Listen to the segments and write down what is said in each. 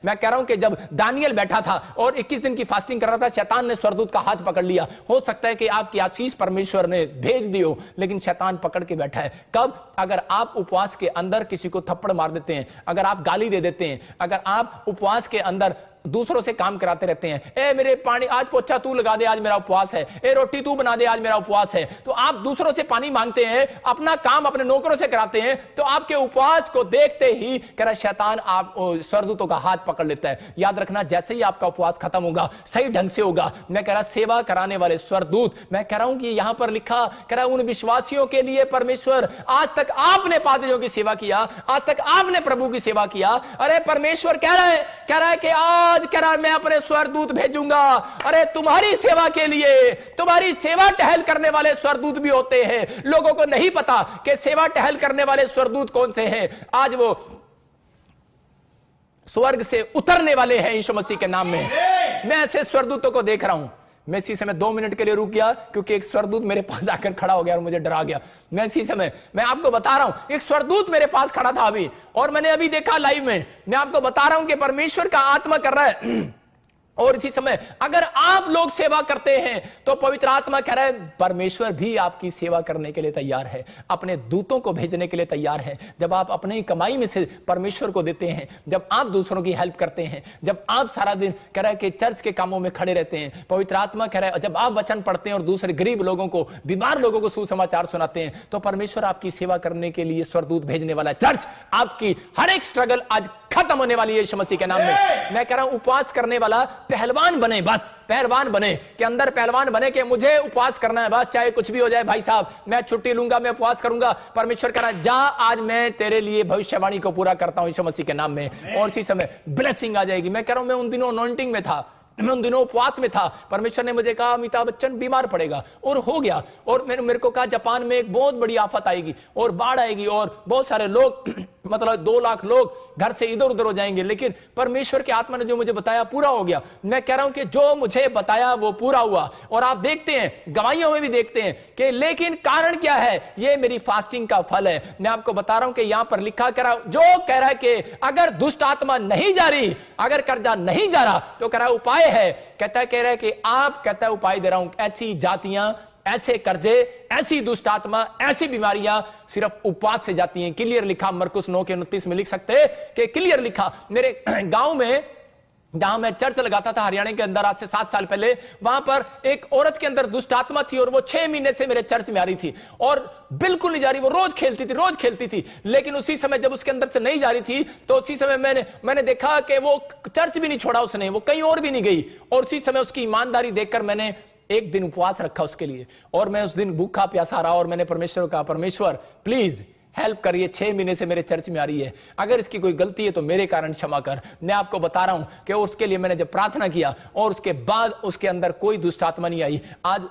मैं कह रहा हूं कि जब दानियल बैठा था और 21 दिन की फास्टिंग कर रहा था, शैतान ने स्वर्गदूत का हाथ पकड़ लिया। हो सकता है कि आपकी आशीष परमेश्वर ने भेज दी हो, लेकिन शैतान पकड़ के बैठा है। कब? अगर आप उपवास के अंदर किसी को थप्पड़ मार देते हैं, अगर आप गाली दे देते हैं, अगर आप उपवास के अंदर दूसरों से काम कराते रहते हैं, ए मेरे पानी आज पोछा तू लगा दे, आज मेरा उपवास है, ए रोटी तू बना दे, आज मेरा उपवास है, तो आप दूसरों से पानी मांगते हैं, अपना काम अपने नौकरों से कराते हैं, तो आपके उपवास को देखते ही कह रहा शैतान आप स्वर्गदूतों का हाथ पकड़ लेता है। याद रखना, जैसे ही आपका उपवास खत्म होगा, सही ढंग से होगा, मैं कह रहा सेवा कराने वाले स्वर्गदूत, मैं कह रहा हूं कि यहां पर लिखा कह रहा उन विश्वासियों के लिए परमेश्वर, आज तक आपने पादरियों की सेवा किया, आज तक आपने प्रभु की सेवा किया, अरे परमेश्वर कह रहा है कि आज कह रहा है मैं अपने स्वर्गदूत भेजूंगा। अरे तुम्हारी सेवा के लिए, तुम्हारी सेवा टहल करने वाले स्वर्गदूत भी होते हैं। लोगों को नहीं पता कि सेवा टहल करने वाले स्वर्गदूत कौन से हैं। आज वो स्वर्ग से उतरने वाले हैं यीशु मसीह के नाम में। मैं ऐसे स्वर्गदूतों को देख रहा हूं। मैं इसी समय 2 मिनट के लिए रुक गया क्योंकि एक स्वर्गदूत मेरे पास आकर खड़ा हो गया और मुझे डरा गया। मैं इसी समय मैं आपको बता रहा हूं, एक स्वर्गदूत मेरे पास खड़ा था अभी, और मैंने अभी देखा लाइव में। मैं आपको बता रहा हूं कि परमेश्वर का आत्मा कर रहा है। और इसी समय अगर आप लोग सेवा करते हैं तो पवित्र आत्मा कह रहा है परमेश्वर भी आपकी सेवा करने के लिए तैयार है, अपने दूतों को भेजने के लिए तैयार है। जब आप अपनी कमाई में से परमेश्वर को देते हैं, जब आप दूसरों की हेल्प करते हैं, जब आप सारा दिन कह रहा है कि चर्च के कामों में खड़े रहते हैं, पवित्र आत्मा कह रहा है जब आप वचन पढ़ते हैं और दूसरे गरीब लोगों को, बीमार लोगों को सुसमाचार सुनाते हैं, तो परमेश्वर आपकी सेवा करने के लिए स्वर्गदूत भेजने वाला है। चर्च, आपकी हर एक स्ट्रगल आज खत्म होने वाली है यीशु मसीह के नाम में। मैं कह रहा हूं उपवास करने वाला पहलवान बने, बस पहलवान बने, के अंदर पहलवान बने कि मुझे उपवास करना है, बस चाहे कुछ भी हो जाए भाई साहब, मैं छुट्टी लूंगा, मैं उपवास करूंगा। परमेश्वर कह रहा है जा, आज मैं तेरे लिए भविष्यवाणी को पूरा करता हूं यीशु मसीह के नाम में, और इसी समय ब्लेसिंग आ जाएगी। मैं कह रहा हूं मैं उन दिनों अनॉइंटिंग में था, मैं उन दिनों उपवास में था। परमेश्वर ने मुझे कहा अमिताभ बच्चन बीमार पड़ेगा, और हो गया। और मेरे को कहा जापान में एक बहुत बड़ी आफत आएगी और बाढ़ आएगी और बहुत सारे लोग मतलब 2 लाख लोग घर से इधर उधर हो जाएंगे। लेकिन परमेश्वर के आत्मा ने जो मुझे बताया पूरा हो गया। मैं कह रहा हूं कि जो मुझे बताया वो पूरा हुआ। और आप देखते हैं गवाहियों में भी देखते हैं कि लेकिन कारण क्या है, ये मेरी फास्टिंग का फल है। मैं आपको बता रहा हूं कि यहां पर लिखा कह रहा जो कह रहा है कि अगर दुष्ट आत्मा नहीं जा रही, अगर कर्जा नहीं जा रहा, तो कह रहा उपाय है। कहता है कह रहा है कि आप, कहता है उपाय दे रहा हूं, ऐसी जातियां, ऐसे कर्जे, ऐसी दुष्ट आत्मा, ऐसी बीमारियां सिर्फ उपवास से जाती हैं। क्लियर लिखा मरकुस 9:29 में लिख सकते कि क्लियर लिखा। मेरे गांव में जहां मैं चर्च लगाता था हरियाणा के अंदर, आज से 7 साल पहले, वहां पर एक औरत के अंदर दुष्ट आत्मा थी और वो 6 महीने से मेरे चर्च में आ रही थी और बिल्कुल नहीं जा रही। वो रोज खेलती थी, लेकिन उसी समय जब उसके अंदर से नहीं जा रही थी तो उसी समय मैंने देखा कि वो चर्च भी नहीं छोड़ा उसने, वो कहीं और भी नहीं गई। और उसी समय उसकी ईमानदारी देखकर मैंने एक दिन उपवास रखा उसके लिए, और मैं उस दिन भूखा प्यासा रहा और मैंने परमेश्वर को कहा परमेश्वर प्लीज हेल्प करिए, 6 महीने से मेरे चर्च में आ रही है, अगर इसकी कोई गलती है तो मेरे कारण क्षमा कर। मैं आपको बता रहा हूं कि उसके लिए मैंने जब प्रार्थना किया और उसके बाद उसके अंदर कोई दुष्ट आत्मा नहीं आई। आज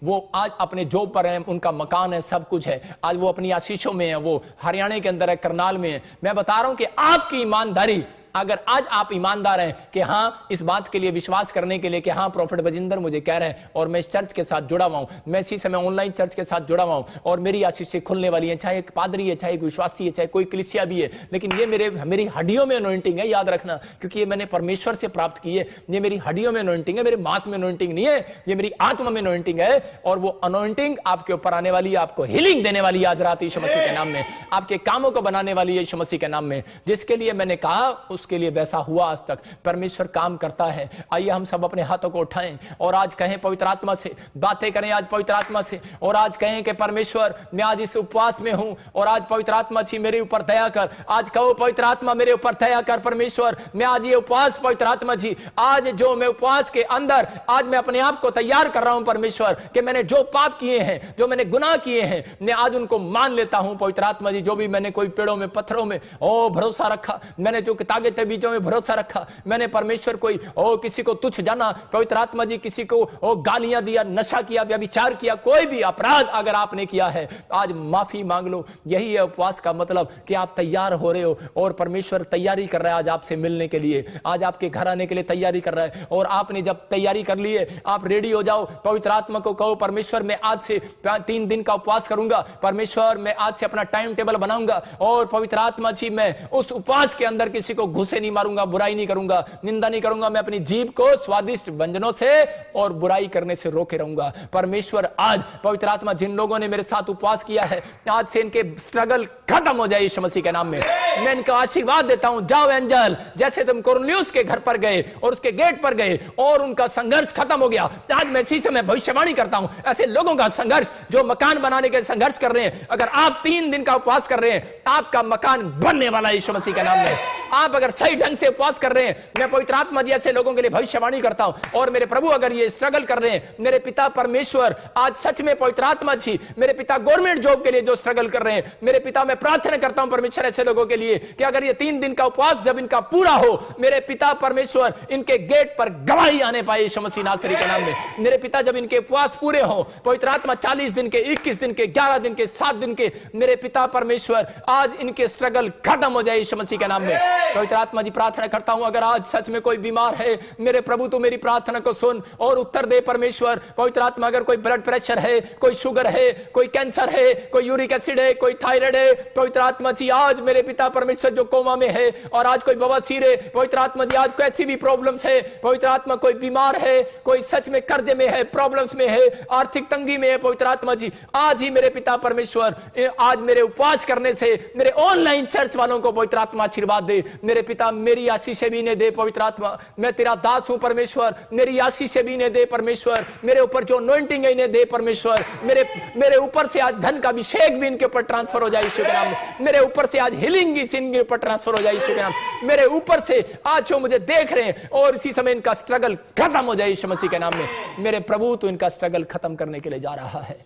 वो आज अपने जॉब पर है, उनका मकान है, सब कुछ है, आज वो अपनी आशीषों में है, वो हरियाणा के अंदर है, करनाल में है। मैं बता रहा हूं कि आपकी ईमानदारी, अगर आज आप ईमानदार हैं कि हां इस बात के लिए विश्वास करने के लिए कि हां प्रोफेट बजिंदर मुझे कह रहे हैं और मैं इस चर्च के साथ जुड़ा हुआ हूं, मैं इसी समय ऑनलाइन चर्च के साथ जुड़ा हुआ हूं और मेरी आशीषें खुलने वाली हैं, चाहे एक पादरी है, चाहे एक विश्वासी है, चाहे कोई कलीसिया भी है, लेकिन ये मेरी हड्डियों में अनॉइंटिंग है, याद रखना, क्योंकि ये मैंने परमेश्वर से प्राप्त की है। ये मेरी हड्डियों में अनॉइंटिंग है, मेरे मांस में अनॉइंटिंग नहीं है, ये मेरी आत्मा में अनॉइंटिंग है। और वो अनॉइंटिंग आपके ऊपर आने वाली है, आपको हीलिंग देने वाली है आज रात यीशु मसीह के नाम में, आपके कामों को बनाने वाली है यीशु मसीह के नाम में। जिसके लिए मैंने कहा उसके लिए वैसा हुआ। आज तक परमेश्वर काम करता है। आइए हम सब अपने हाथों को उठाएं और आज कहें पवित्र आत्मा से, बातें करें आज पवित्र आत्मा से, और आज कहें कि परमेश्वर मैं आज इस उपवास में हूं और आज पवित्र आत्मा जी मेरे ऊपर दया कर। आज कहो पवित्र आत्मा मेरे ऊपर दया कर, परमेश्वर मैं आज ये उपवास, पवित्र आत्मा जी आज जो मैं उपवास के अंदर आज मैं अपने आप को तैयार कर रहा हूं परमेश्वर, कि मैंने जो पाप किए हैं, जो मैंने गुनाह किए हैं, मैं आज उनको मान लेता हूं पवित्र आत्मा जी। जो भी मैंने कोई पेड़ों में, पत्थरों में भरोसा रखा, मैंने जो किताबें बीजों में भरोसा रखा, मैंने परमेश्वर कोई किसी को तुच्छ जाना, पवित्र आत्मा जी किसी को गालियां दिया, नशा किया, व्यभिचार किया, कोई भी अपराध अगर आपने किया है आज माफी मांग लो। यही है उपवास का मतलब, कि आप तैयार हो रहे हो और परमेश्वर तैयारी कर रहा है आज आपसे मिलने के लिए, आज आपके घर आने के लिए तैयारी कर रहा है। और आपने जब तैयारी कर ली है, आप रेडी हो जाओ, पवित्र आत्मा को कहो परमेश्वर मैं आज से 3 दिन का उपवास करूंगा, परमेश्वर मैं आज से अपना टाइम टेबल बनाऊंगा और पवित्र आत्मा जी मैं उस उपवास के अंदर किसी को घुसे नहीं मारूंगा, बुराई नहीं करूंगा, निंदा नहीं करूंगा। मैं अपनी जीभ को स्वादिष्ट व्यंजनों से और बुराई करने से रोके रहूंगा। परमेश्वर आज पवित्र आत्मा जिन लोगों ने मेरे साथ उपवास किया है, आज से इनके स्ट्रगल खत्म हो जाए यीशु मसीह के नाम में। मैं इनका आशीर्वाद देता हूं, जाओ एंजल, जैसे तुम कुरनेलियुस के घर पर गए और उसके गेट पर गए और उनका संघर्ष खत्म हो गया, आज मैं इसी समय भविष्यवाणी करता हूं ऐसे लोगों का संघर्ष जो मकान बनाने के संघर्ष कर रहे हैं, अगर आप 3 दिन का उपवास कर रहे हैं, आपका मकान बनने वाला है यीशु मसीह के नाम में। आप अगर सही ढंग से उपवास कर रहे हैं, मैं पवित्र आत्मा जी ऐसे लोगों के लिए भविष्यवाणी करता हूं। और मेरे प्रभु अगर ये स्ट्रगल कर रहे हैं, मेरे पिता परमेश्वर आज सच में पवित्र आत्मा जी, मेरे पिता गवर्नमेंट जॉब के लिए जो स्ट्रगल कर रहे हैं, मेरे पिता मैं प्रार्थना करता हूं परमेश्वर ऐसे लोगों के लिए कि अगर ये 3 दिन का उपवास जब इनका पूरा हो, मेरे पिता परमेश्वर इनके गेट पर गवाही आने पाए यीशु मसीह नासरी के नाम में। मेरे पिता जब इनके उपवास पूरे हो, पवित्र आत्मा 40 दिन के, 21 दिन के, 11 दिन के, 7 दिन के, मेरे पिता परमेश्वर आज इनके स्ट्रगल खत्म हो जाए यीशु मसीह के नाम में। पवित्र आत्मा जी प्रार्थना करता हूं अगर आज सच में कोई बीमार है, मेरे प्रभु तो मेरी प्रार्थना को सुन और उत्तर दे परमेश्वर। पवित्र आत्मा अगर कोई ब्लड प्रेशर है, कोई शुगर है, कोई कैंसर है, कोई यूरिक एसिड है, कोई थायराइड है, पवित्र आत्मा जी आज मेरे पिता परमेश्वर जो कोमा में है, और आज कोई बवासीर है, पवित्र आत्मा जी आज कैसी भी प्रॉब्लम्स है, पवित्र आत्मा कोई बीमार है, कोई सच में कर्जे में है, प्रॉब्लम्स में है, आर्थिक तंगी में है, पवित्र आत्मा जी आज ही मेरे पिता परमेश्वर आज मेरे उपवास करने से मेरे ऑनलाइन चर्च वालों को पवित्र आत्मा आशीर्वाद दे। मेरे पिता मेरी आशीष भी ने दे पवित्र आत्मा, मैं तेरा दास हूं परमेश्वर, मेरी आशीष भी ने दे परमेश्वर, मेरे ऊपर जो अनॉइंटिंग है इन्हें दे परमेश्वर, मेरे ऊपर से आज धन का अभिषेक भी इनके ऊपर ट्रांसफर हो जाए यीशु के नाम में, मेरे ऊपर से आज हीलिंग इनके ऊपर ट्रांसफर हो जाए यीशु के नाम, मेरे ऊपर से आज जो मुझे देख रहे हैं और इसी समय इनका स्ट्रगल खत्म हो जाए यीशु मसीह के नाम में। मेरे प्रभु तो इनका स्ट्रगल खत्म करने के लिए जा रहा है।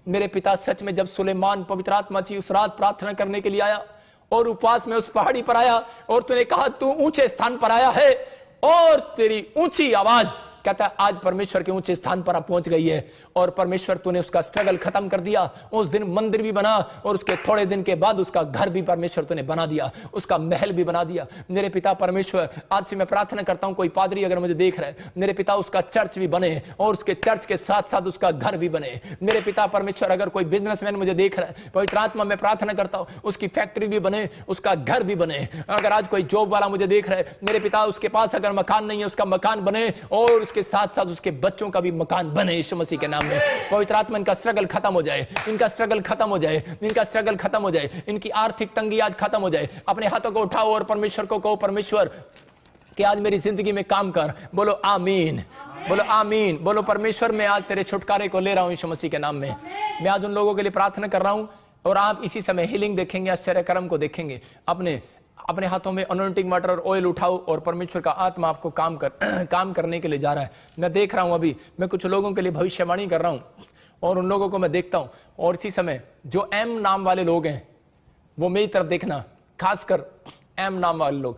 मेरे पिता सच में जब सुलेमान पवित्र आत्मा जी उस रात प्रार्थना करने के लिए आया और उपवास में उस पहाड़ी पर आया और तूने कहा तू ऊंचे स्थान पर आया है और तेरी ऊंची आवाज कहता है आज परमेश्वर के ऊंचे स्थान पर आप पहुंच गई है और परमेश्वर तूने उसका स्ट्रगल खत्म कर दिया। उस दिन मंदिर भी बना और उसके थोड़े दिन के बाद उसका घर भी परमेश्वर तूने बना दिया, उसका महल भी बना दिया। मेरे पिता परमेश्वर आज से मैं प्रार्थना करता हूं कोई पादरी अगर मुझे देख रहा है, मेरे पिता उसका चर्च भी बने और उसके चर्च के साथ साथ उसका घर भी बने। मेरे पिता परमेश्वर अगर कोई बिजनेसमैन मुझे देख रहा है, पवित्र आत्मा मैं प्रार्थना करता हूं उसकी फैक्ट्री भी बने, उसका घर भी बने। अगर आज कोई जॉब वाला मुझे देख रहा है, मेरे पिता उसके पास अगर मकान नहीं है उसका मकान बने और उसके साथ साथ उसके बच्चों का भी मकान बने यीशु मसीह के नाम में। पवित्र आत्मा इनका स्ट्रगल खत्म हो जाए, इनका स्ट्रगल खत्म हो जाए, इनका स्ट्रगल खत्म हो जाए, इनकी आर्थिक तंगी आज खत्म हो जाए। अपने हाथों को उठाओ और परमेश्वर को कहो परमेश्वर कि आज मेरी जिंदगी में काम कर। बोलो आमीन, बोलो आमीन, बोलो परमेश्वर मैं आज तेरे छुटकारे को ले रहा हूं यीशु मसीह के नाम में। मैं आज उन लोगों के लिए प्रार्थना कर रहा हूं और आप इसी समय हीलिंग देखेंगे, आश्चर्य कर्म को देखेंगे। अपने हाथों में अनॉइंटिंग वाटर और ऑयल उठाओ और परमेश्वर का आत्मा आपको काम करने के लिए जा रहा है। मैं देख रहा हूं अभी मैं कुछ लोगों के लिए भविष्यवाणी कर रहा हूं और उन लोगों को मैं देखता हूं और इसी समय जो एम नाम वाले लोग हैं वो मेरी तरफ देखना, खासकर एम नाम वाले लोग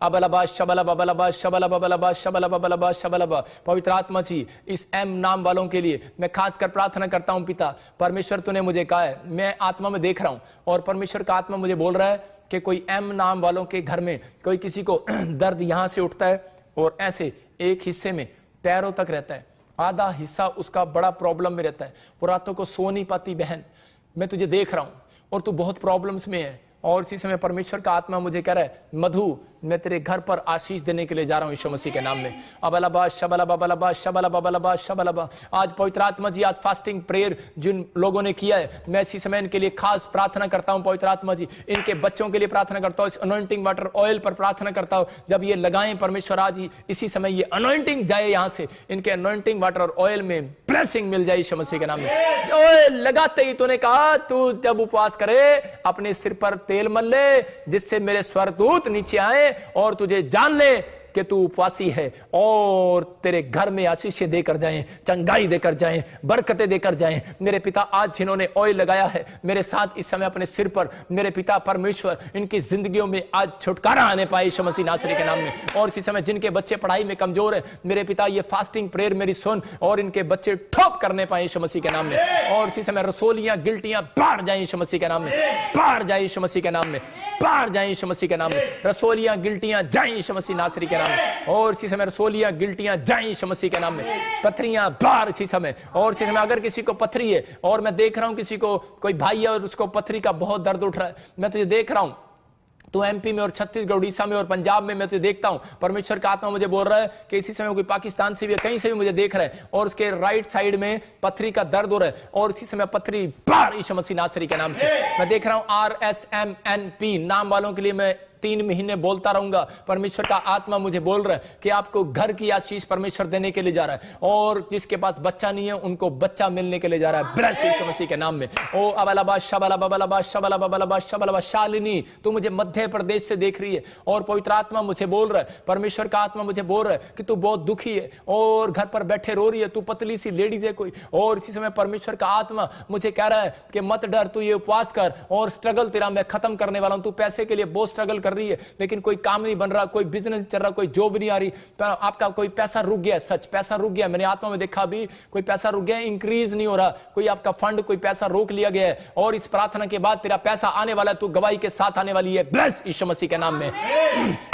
अबलबा शबलबा बलबा शबलबा बलबा शबलबा बलबा शबलबा। पवित्र आत्मा जी इस एम नाम वालों के लिए मैं खासकर प्रार्थना करता हूं। पिता परमेश्वर तूने मुझे कहा है, मैं आत्मा में देख रहा हूं और परमेश्वर का आत्मा मुझे बोल रहा है कि कोई एम नाम वालों के घर में कोई किसी को दर्द यहां से उठता है और ऐसे एक हिस्से में पैरों तक रहता है, आधा हिस्सा उसका बड़ा प्रॉब्लम में रहता है, वो रातों को सो नहीं पाती। बहन मैं तुझे देख रहा हूं और तू बहुत प्रॉब्लम्स में है और इसी समय परमेश्वर का आत्मा मुझे कह रहा है मधु मैं तेरे घर पर आशीष देने के लिए जा रहा हूं यीशु मसीह के नाम में। अबलबा शबलबा बलबा शबलबा बलबा शबलबा। आज पवित्र आत्मा जी आज फास्टिंग प्रेयर जिन लोगों ने किया है मैं इसी समय इनके लिए खास प्रार्थना करता हूं। पवित्र आत्मा जी इनके बच्चों के लिए प्रार्थना करता हूं, इस अनॉइंटिंग वाटर ऑयल पर प्रार्थना करता हूं। जब ये लगाएं परमेश्वर आज ही इसी समय ये अनॉइंटिंग जाए यहां से, इनके अनॉइंटिंग वाटर और ऑयल में ब्लेसिंग मिल जाए यीशु मसीह के नाम में। ऑयल लगाते ही तूने कहा तू जब उपवास करे अपने सिर पर तेल मल ले जिससे मेरे स्वर्गदूत नीचे आए और तुझे जान ले कि तू उपवासी है और तेरे घर में आशीष देकर जाएं, चंगाई देकर जाएं, बरकतें देकर जाएं। मेरे पिता आज जिन्होंने ऑयल लगाया है मेरे साथ इस समय अपने सिर पर, मेरे पिता परमेश्वर इनकी जिंदगियों में आज छुटकारा आने पाए यीशु मसीह नासरी के नाम में। और इसी समय जिनके बच्चे पढ़ाई में कमजोर है मेरे पिता ये फास्टिंग प्रेयर मेरी सुन और इनके बच्चे ठोप करने पाए यीशु मसीह के नाम में। और इसी समय रसोलियां गिल्टियां बाहर जाए यीशु मसीह के नाम में, बाहर जाए यीशु मसीह के नाम में, बाहर जाए यीशु मसीह के नाम में। रसोलियां गिल्टियां जाए यीशु मसीह नासरी के नाम में। और इसी समय रसोलियां गिल्टियां जाए यीशु मसीह के नाम में। पथरियां बाहर इसी समय। और इसी समय अगर किसी को पथरी है और मैं देख रहा हूं किसी को कोई भाई है और उसको पथरी का बहुत दर्द उठ रहा है, मैं तुझे देख रहा हूं तो एमपी में और छत्तीसगढ़, उड़ीसा में और पंजाब में मैं तुझे देखता हूं। परमेश्वर का आत्मा मुझे बोल रहा है कि इसी समय कोई पाकिस्तान से भी, कहीं से भी मुझे देख रहा है और उसके राइट साइड में पथरी का दर्द हो रहा है और इसी समय पथरी बार यीशु मसीह नासरी के नाम से मैं देख रहा हूं। RSMNP नाम वालों के लिए मैं 3 महीने बोलता रहूंगा। परमेश्वर का आत्मा मुझे बोल रहा है कि आपको घर की आशीष परमेश्वर देने के लिए जा रहा है और जिसके पास बच्चा नहीं है उनको बच्चा मिलने के लिए जा रहा है, ब्लेस यीशु मसीह के नाम में। ओ अबलबा शबला बबलबा शबला बबलबा शबलबा। शालिनी तू मुझे मध्य प्रदेश से देख रही है और पवित्र आत्मा मुझे बोल रहा है, परमेश्वर का आत्मा मुझे बोल रहा है कि तू बहुत दुखी है और घर पर बैठे रो रही है, तू पतली सी लेडीज है कोई, और इसी समय परमेश्वर का आत्मा मुझे कह रहा है कि मत डर, तू ये उपवास कर और स्ट्रगल तेरा मैं खत्म करने वाला हूं। तू पैसे के लिए बहुत स्ट्रगल कर रही है लेकिन कोई काम नहीं बन रहा, कोई बिजनेस चल रहा, कोई जॉब नहीं आ रही, आपका कोई पैसा रुक गया, सच पैसा रुक गया। मैंने आत्मा में देखा भी कोई पैसा रुक गया, इंक्रीज नहीं हो रहा, कोई आपका फंड कोई पैसा रोक लिया गया है और इस प्रार्थना के बाद तेरा पैसा आने वाला है, तू गवाही के साथ आने वाली है, ब्लेस यीशु मसीह के नाम में।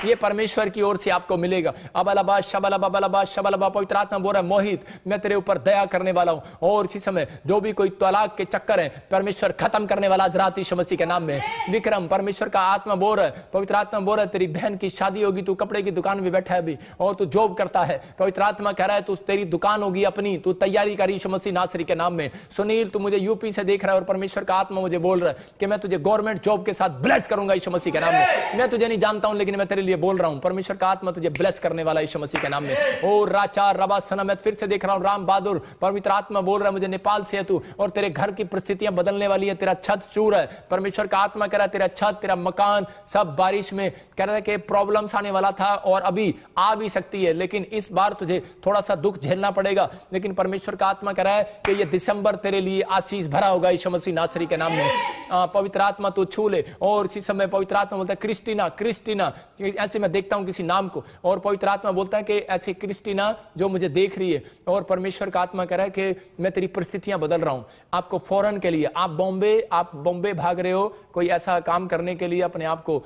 ये परमेश्वर की ओर से आपको मिलेगा। अबलबा शबला बबलबा शबलबा। पवित्र आत्मा बोल रहा है, मोहित मैं तेरे ऊपर दया करने वाला हूं और इसी समय जो भी कोई तलाक के चक्कर है परमेश्वर खत्म करने वाला आज रात यीशु मसीह के नाम में। विक्रम परमेश्वर का आत्मा बोल रहा है, पवित्र आत्मा बोल रहा है तेरी बहन की शादी होगी, तू कपड़े की दुकान में बैठा है अभी और तू जॉब करता है, पवित्र आत्मा कह रहा है तू तेरी दुकान होगी अपनी, तू तैयारी कर यीशु मसीह नासरी के नाम में। सुनील तू मुझे यूपी से देख रहा है और परमेश्वर का आत्मा मुझे बोल रहा है कि मैं तुझे गवर्नमेंट जॉब के साथ ब्लेस करूंगा यीशु मसीह के नाम में। मैं तुझे नहीं जानता हूं लेकिन मैं तेरे लिए बोल रहा हूं, परमेश्वर का आत्मा तुझे ब्लेस करने वाला यीशु मसीह के नाम में। और राचा रबा सना मैं फिर से देख रहा हूं, राम बहादुर पवित्र आत्मा बोल रहा है मुझे नेपाल से है तू और तेरे घर की परिस्थितियां बदलने वाली है, तेरा छत चूर है, परमेश्वर का आत्मा कह रहा है तेरा छत तेरा मकान सब बारिश में कह रहा है कि प्रॉब्लम्स आने वाला था और अभी आ भी सकती है लेकिन इस बार तुझे थोड़ा सा दुख झेलना पड़ेगा, लेकिन परमेश्वर का आत्मा कह रहा है कि ये दिसंबर तेरे लिए आशीष भरा होगा यीशु मसीह नासरी के नाम में। पवित्र आत्मा तू छू ले। और इसी समय पवित्र आत्मा बोलता है क्रिस्टीना, क्रिस्टीना ऐसे मैं देखता हूं किसी नाम को और पवित्र आत्मा बोलता है कि ऐसे क्रिस्टीना जो मुझे देख रही है और परमेश्वर का आत्मा कह रहा है कि मैं तेरी परिस्थितियां बदल रहा हूं आपको फौरन के लिए। आप बॉम्बे भाग रहे हो कोई ऐसा काम करने के लिए, अपने आप को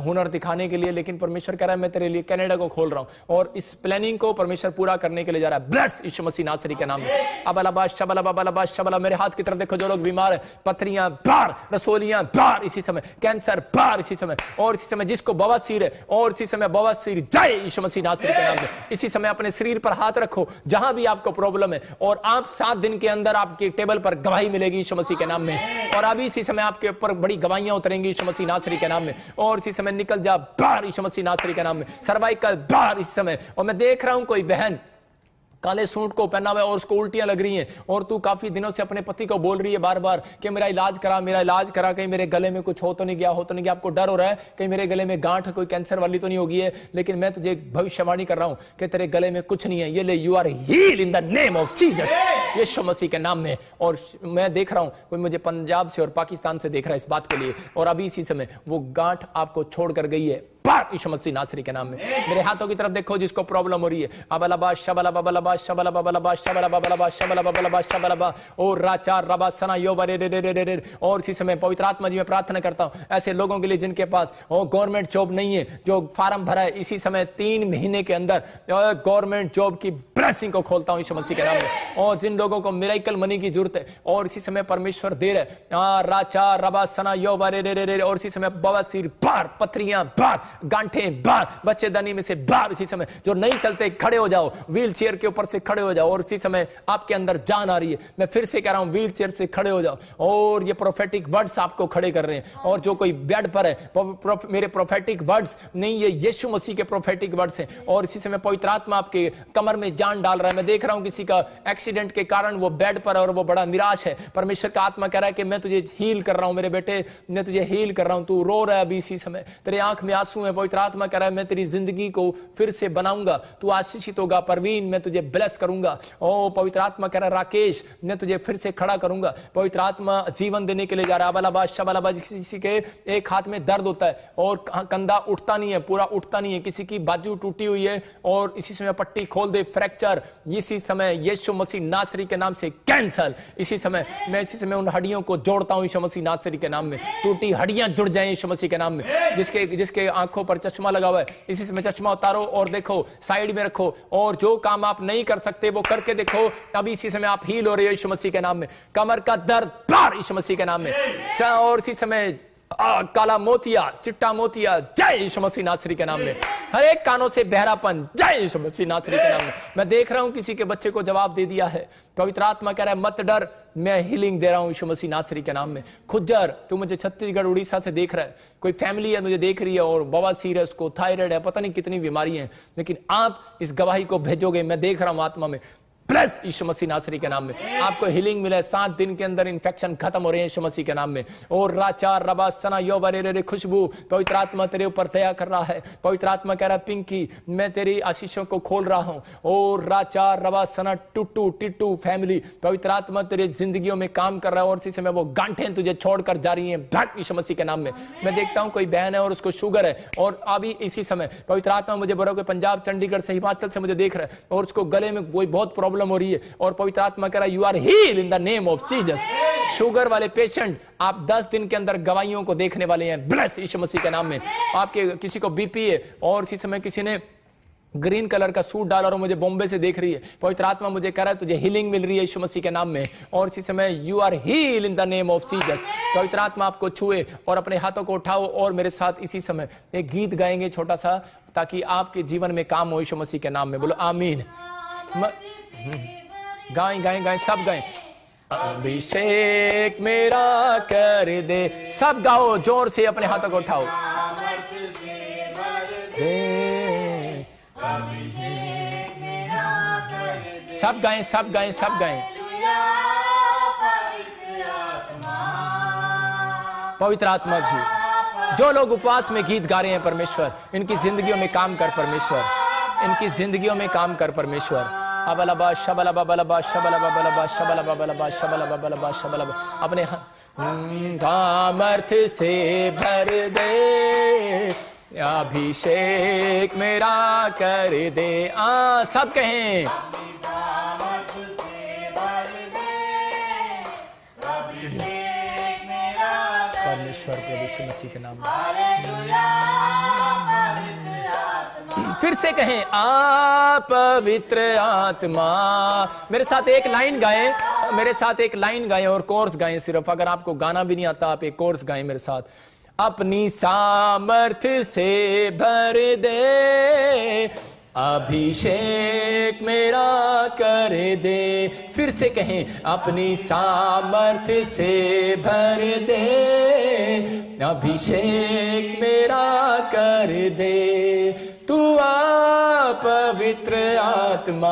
हुनर दिखाने के लिए, लेकिन परमेश्वर कह रहा है मैं तेरे लिए कनाडा को खोल रहा हूं और इस प्लानिंग को परमेश्वर पूरा करने के लिए जा रहा है, ब्लेस यीशु मसीह नासरी के नाम में। अबलबा शबला बबलबा शबला। मेरे हाथ की तरफ देखो जो लोग बीमार है, पथरियां बार, रसोलियां बार इसी समय, कैंसर बार इसी समय, और इसी समय जिसको बवासीर है और इसी समय बवासीर जाए यीशु मसीह नासरी के नाम में। इसी समय अपने शरीर पर हाथ रखो जहां भी आपको प्रॉब्लम है और आप 7 दिन के अंदर आपकी टेबल पर गवाही मिलेगी यीशु मसीह के नाम में। और अभी इसी समय आपके ऊपर बड़ी गवाहियां उतरेंगी यीशु मसीह नासरी के नाम में। और इसी समय निकल जा बाहर यीशु मसीह नासरी के नाम में, सर्वाइकल बाहर इस समय। और मैं देख रहा हूं कोई बहन काले सूट को पहना हुआ है और उसको उल्टियां लग रही हैं और तू काफी दिनों से अपने पति को बोल रही है बार बार कि मेरा इलाज करा, कहीं मेरे गले में कुछ हो तो नहीं गया, आपको डर हो रहा है कहीं मेरे गले में गांठ कोई कैंसर वाली तो नहीं होगी है, लेकिन मैं तुझे भविष्यवाणी कर रहा हूं कि तेरे गले में कुछ नहीं है, ये ले you are healed in the name of Jesus, यीशु मसीह के नाम में। और मैं देख रहा हूं कोई मुझे पंजाब से और पाकिस्तान से देख रहा है इस बात के लिए, और अभी इसी समय वो गांठ आपको छोड़कर गई है यीशु मसीह नासरी के नाम में। मेरे हाथों की तरफ देखो जिसको प्रॉब्लम हो रही है, अबलबा शबला बबलबा शबला बबलबा शबला बबलबा शबला बबलबा शबलबा और राचा रबा सना यो रे रे रे रे रे। और इसी समय पवित्र आत्मा जी मैं प्रार्थना करता हूं ऐसे लोगों के लिए जिनके पास गवर्नमेंट जॉब नहीं है, जो फार्म भरा है, इसी समय 3 महीने के अंदर गवर्नमेंट जॉब की ब्लेसिंग को खोलता हूं यीशु मसीह के नाम में। और जिन लोगों को मिरेकल मनी की जरूरत है और इसी समय परमेश्वर दे रहे राचा रबा सना यो रे रे रे। और इसी समय बवासीर बार, पथरियां बार, गांठें बार, बच्चेदानी में से बार, इसी समय जो नहीं चलते खड़े हो जाओ, व्हील चेयर के ऊपर से खड़े हो जाओ और इसी समय आपके अंदर जान आ रही है। मैं फिर से कह रहा हूं व्हील चेयर से खड़े हो जाओ और ये प्रोफेटिक वर्ड्स आपको खड़े कर रहे हैं। और जो कोई बेड पर है मेरे प्रोफेटिक वर्ड्स नहीं, ये यीशु मसीह के प्रोफेटिक वर्ड्स हैं। और इसी समय पवित्र आत्मा आपके कमर में जान डाल रहा है। मैं देख रहा हूं किसी का एक्सीडेंट के कारण वो बेड पर है और वो बड़ा निराश है। परमेश्वर का आत्मा कह रहा है कि मैं तुझे हील कर रहा हूं मेरे बेटे, मैं तुझे हील कर रहा हूं। तू रो रहा है अभी इसी समय, तेरे आंख में आंसू है, पवित्र आत्मा कह रहा है मैं तेरी जिंदगी को फिर से बनाऊंगा, तू आशीषित होगा। परवीन मैं तुझे ब्लेस करूंगा। ओ पवित्र आत्मा कह रहा है राकेश मैं तुझे फिर से खड़ा करूंगा। पवित्र आत्मा जीवन देने के लिए जा रहा है। अबलबा शबलबा। किसी के एक हाथ में दर्द होता है और कंधा उठता नहीं है, पूरा उठता नहीं है, किसी की बाजू टूटी हुई है और इसी समय पट्टी खोल दे, फ्रैक्चर इसी समय यीशु मसीह नासरी के नाम से कैंसल। इसी समय मैं इसी समय उन हड्डियों को जोड़ता हूं यीशु मसीह नासरी के नाम में, टूटी हड्डियां जुड़ जाएं यीशु मसीह के नाम में। जिसके आंखों पर चश्मा लगा हुआ है इसी समय चश्मा उतारो और देखो, साइड में रखो और जो काम आप नहीं कर सकते वो करके देखो। अभी इसी समय आप हील हो रहे हो यीशु मसीह के नाम में। कमर का दर्द बार यीशु मसीह के नाम में। और इसी समय काला मोतिया, चिट्टा मोतिया, जय यीशु मसीह नासरी के नाम में। हर एक कानों से बहरापन, जय यीशु मसीह नासरी के नाम में। मैं देख रहा हूं किसी के बच्चे को जवाब दे दिया है। पवित्र आत्मा कह रहा है मत डर, मैं हीलिंग दे रहा हूं यीशु मसीह नासरी के नाम में। खुज्जर, तू मुझे छत्तीसगढ़ उड़ीसा से देख रहा है, कोई फैमिली है मुझे देख रही है और बवासीर है, उसको थायराइड है, पता नहीं कितनी बीमारी है, लेकिन आप इस गवाही को भेजोगे, मैं देख रहा हूं आत्मा में। प्लस यीशु मसीह नासरी के नाम में आपको हीलिंग मिले। 7 दिन के अंदर इन्फेक्शन खत्म हो रहे हैं यीशु मसीह के नाम में। और राचा रबा सना यो बरे रे खुशबू, पवित्र आत्मा तेरे ऊपर दया कर रहा है। पवित्र आत्मा कह रहा है पिंकी, मैं तेरी आशीषों को खोल रहा हूं। और राचा रबा सना टुट्टू टिट्टू फैमिली, पवित्र आत्मा तेरी जिंदगियों में काम कर रहा है। और इसी समय वो गांठें तुझे छोड़कर जा रही हैं यीशु मसीह के नाम में। मैं देखता हूं कोई बहन है और उसको शुगर है, और अभी इसी समय पवित्र आत्मा मुझे बोला कि पंजाब, चंडीगढ़ से, हिमाचल से मुझे देख रहा है, और उसको गले में कोई बहुत प्रॉब्लम हो रही है। और पवित्र आत्मा कह रहा है you are heal in the name of Jesus. Sugar वाले पेशेंट, आप 10 दिन के अंदर गवाहियों को देखने वाले हैं, ब्लेस यीशु मसीह के नाम में। आपके किसी को बीपी है और इसी समय किसी ने ग्रीन कलर का सूट डाला और मुझे बॉम्बे से देख रही है, पवित्र आत्मा मुझे कह रहा है तुझे हीलिंग मिल रही है यीशु मसीह के नाम में। और इसी समय you are heal in the name of Jesus. पवित्र आत्मा आपको छुए और अपने हाथों को उठाओ और मेरे साथ इसी समय एक गीत गाएंगे छोटा सा, ताकि आपके जीवन में काम हो यीशु मसीह के नाम में। बोलो आमीन। गाएं गाएं गाएं, सब गाएं। अभिषेक मेरा कर दे, सब गाओ जोर से, अपने हाथों को उठाओ। सब गाएं, सब गाएं, सब गाएं। पवित्र आत्मा जी, जो लोग उपवास में गीत गा रहे हैं परमेश्वर, इनकी जिंदगियों में काम कर परमेश्वर, इनकी जिंदगियों में काम कर परमेश्वर। अबलबा शबलबा बलबा शबलबा बलबा शबलबा बलबा शबलबा बलबा शबलबा, अपने सामर्थ से भर दे, अभिषेक मेरा कर दे। सब कहें परमेश्वर प्रभु यीशु मसीह के नाम में। फिर से कहें आप पवित्र आत्मा। मेरे साथ एक लाइन गाएं, मेरे साथ एक लाइन गाएं और कोर्स गाएं सिर्फ। अगर आपको गाना भी नहीं आता, आप एक कोर्स गाएं मेरे साथ। अपनी सामर्थ्य से भर दे, अभिषेक मेरा कर दे। फिर से कहें अपनी सामर्थ्य से भर दे, अभिषेक मेरा कर दे। तू आ पवित्र आत्मा।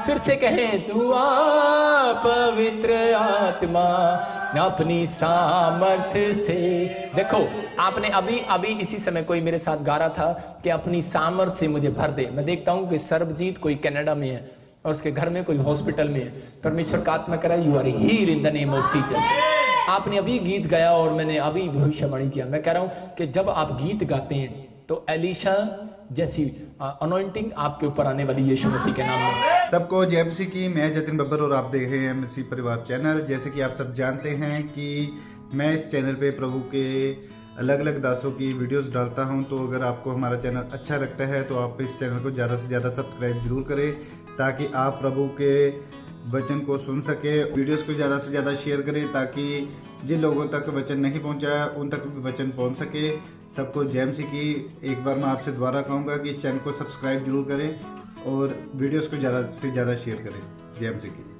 फिर से कहें तू आ पवित्र आत्मा, अपनी सामर्थ्य से। देखो आपने अभी इसी समय कोई मेरे साथ गा रहा था कि अपनी सामर्थ्य से मुझे भर दे। मैं देखता हूं कि सर्वजीत कोई कनाडा में है और उसके घर में कोई हॉस्पिटल में है। परमेश्वर का आत्मा कह रहा है you are heal in the name of Jesus. आपने अभी गीत गाया और मैंने अभी भविष्यवाणी किया। मैं कह रहा हूं कि जब आप गीत गाते हैं तो एलिशा जैसी अनॉइंटिंग आपके ऊपर आने वाली यीशु मसीह के नाम में। सबको जय मसीह की। मैं जतिन बब्बर और आप देख रहे हैं मसीह परिवार चैनल। जैसे कि आप सब जानते हैं कि मैं इस चैनल पे प्रभु के अलग अलग दासों की वीडियोस डालता हूं, तो अगर आपको हमारा चैनल अच्छा लगता है तो आप इस चैनल को ज़्यादा से ज़्यादा सब्सक्राइब जरूर करें, ताकि आप प्रभु के वचन को सुन सके। वीडियोस को ज़्यादा से ज़्यादा शेयर करें, ताकि जिन लोगों तक वचन नहीं पहुंचा उन तक वचन पहुंच सके। सबको जय मसीह की। एक बार मैं आपसे दोबारा कहूँगा कि इस चैनल को सब्सक्राइब जरूर करें और वीडियोस को ज़्यादा से ज़्यादा शेयर करें। जय मसीह की।